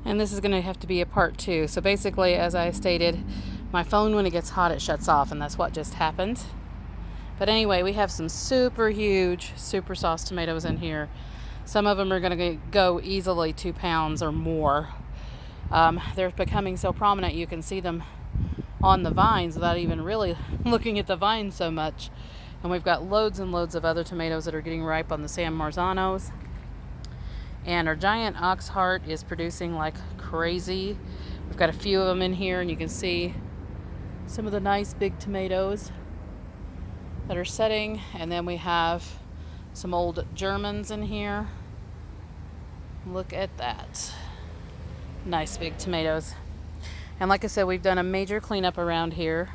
And this is going to have to be a part 2. So basically, as I stated, my phone, when it gets hot, it shuts off, and that's what just happened. But anyway, we have some super huge, super sauce tomatoes in here. Some of them are going to go easily 2 pounds or more. They're becoming so prominent you can see them on the vines without even really looking at the vines so much. And we've got loads and loads of other tomatoes that are getting ripe on the San Marzanos. And our giant ox heart is producing like crazy. We've got a few of them in here, and you can see some of the nice big tomatoes that are setting. And then we have some old Germans in here. Look at that. Nice big tomatoes. And like I said, we've done a major cleanup around here.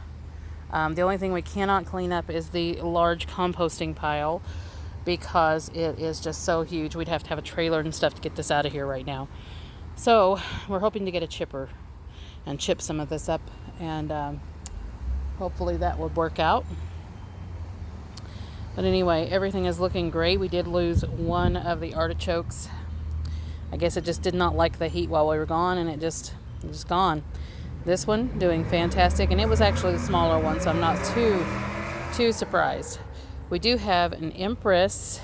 The only thing we cannot clean up is the large composting pile, because it is just so huge. We'd have to have a trailer and stuff to get this out of here right now. So we're hoping to get a chipper and chip some of this up, and hopefully that would work out. But anyway, everything is looking great. We did lose one of the artichokes. I guess it just did not like the heat while we were gone, and it just gone. This one doing fantastic, and it was actually the smaller one, so I'm not too surprised. We do have an Empress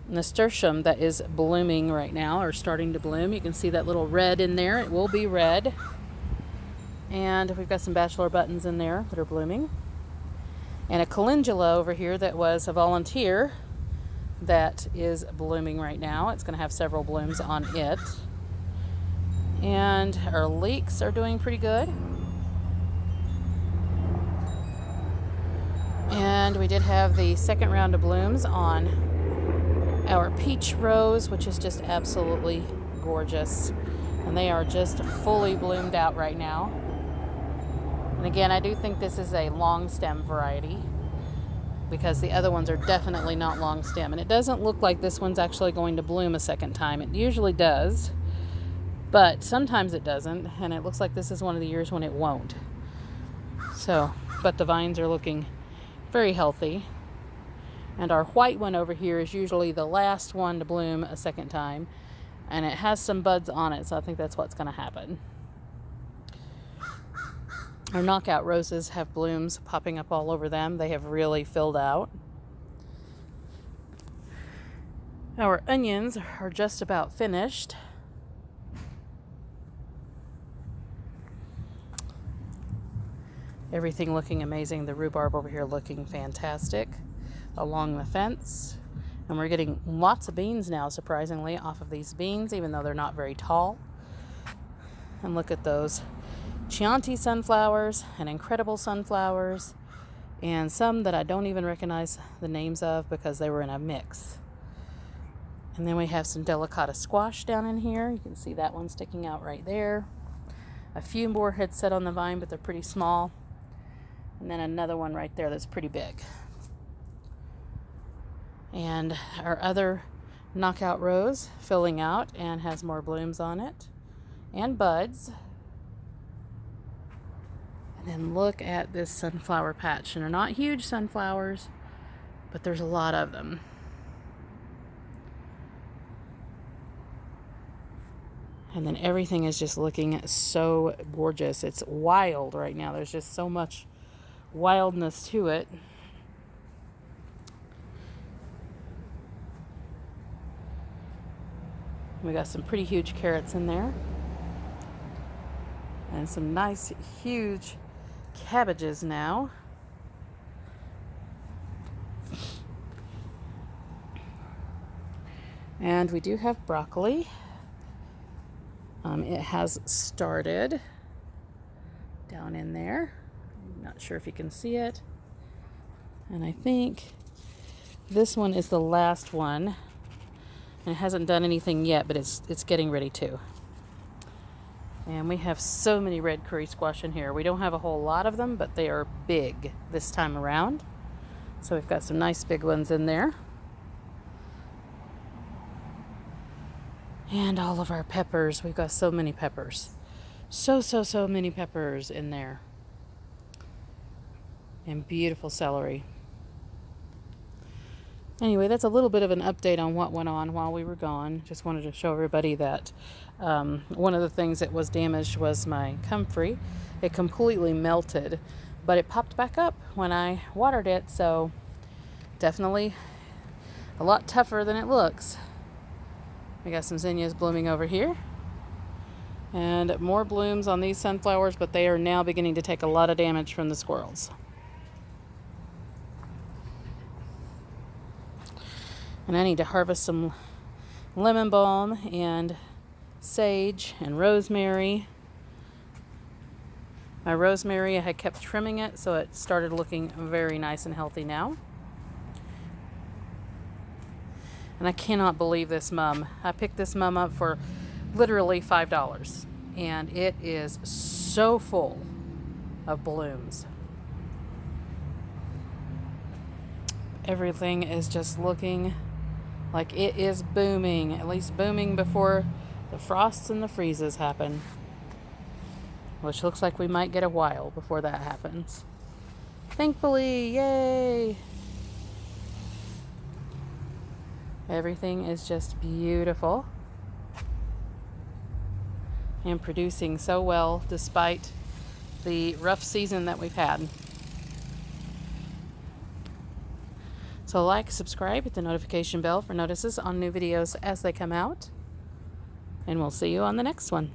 nasturtium that is blooming right now, or starting to bloom. You can see that little red in there. It will be red. And we've got some bachelor buttons in there that are blooming. And a calendula over here that was a volunteer that is blooming right now. It's going to have several blooms on it. And our leeks are doing pretty good. And we did have the second round of blooms on our peach rose, which is just absolutely gorgeous. And they are just fully bloomed out right now. And again, I do think this is a long stem variety, because the other ones are definitely not long stem. And it doesn't look like this one's actually going to bloom a second time. It usually does, but sometimes it doesn't. And it looks like this is one of the years when it won't. So, but the vines are looking very healthy. And our white one over here is usually the last one to bloom a second time. And it has some buds on it, so I think that's what's going to happen. Our knockout roses have blooms popping up all over them. They have really filled out. Our onions are just about finished. Everything looking amazing. The rhubarb over here looking fantastic along the fence. And we're getting lots of beans now, surprisingly, off of these beans, even though they're not very tall. And look at those Chianti sunflowers and incredible sunflowers, and some that I don't even recognize the names of because they were in a mix. And then we have some delicata squash down in here. You can see that one sticking out right there. A few more had set on the vine, but they're pretty small. And then another one right there that's pretty big. And our other knockout rose filling out and has more blooms on it and buds. And then look at this sunflower patch. And they're not huge sunflowers, but there's a lot of them. And then everything is just looking so gorgeous. It's wild right now. There's just so much wildness to it. We got some pretty huge carrots in there. And some nice, huge cabbages now. And we do have broccoli. It has started down in there. I'm not sure if you can see it. And I think this one is the last one. And it hasn't done anything yet, but it's getting ready to. And we have so many red curry squash in here. We don't have a whole lot of them, but they are big this time around. So we've got some nice big ones in there. And all of our peppers. We've got so many peppers. So many peppers in there. And beautiful celery. Anyway, that's a little bit of an update on what went on while we were gone. Just wanted to show everybody that one of the things that was damaged was my comfrey. It completely melted, but it popped back up when I watered it, so definitely a lot tougher than it looks. We got some zinnias blooming over here, and more blooms on these sunflowers, but they are now beginning to take a lot of damage from the squirrels. And I need to harvest some lemon balm and sage and rosemary. My rosemary, I had kept trimming it, so it started looking very nice and healthy now. And I cannot believe this mum. I picked this mum up for literally $5, and it is so full of blooms. Everything is just looking like it is booming, at least booming before the frosts and the freezes happen. Which looks like we might get a while before that happens. Thankfully, yay! Everything is just beautiful and producing so well despite the rough season that we've had. So like, subscribe, hit the notification bell for notices on new videos as they come out. And we'll see you on the next one.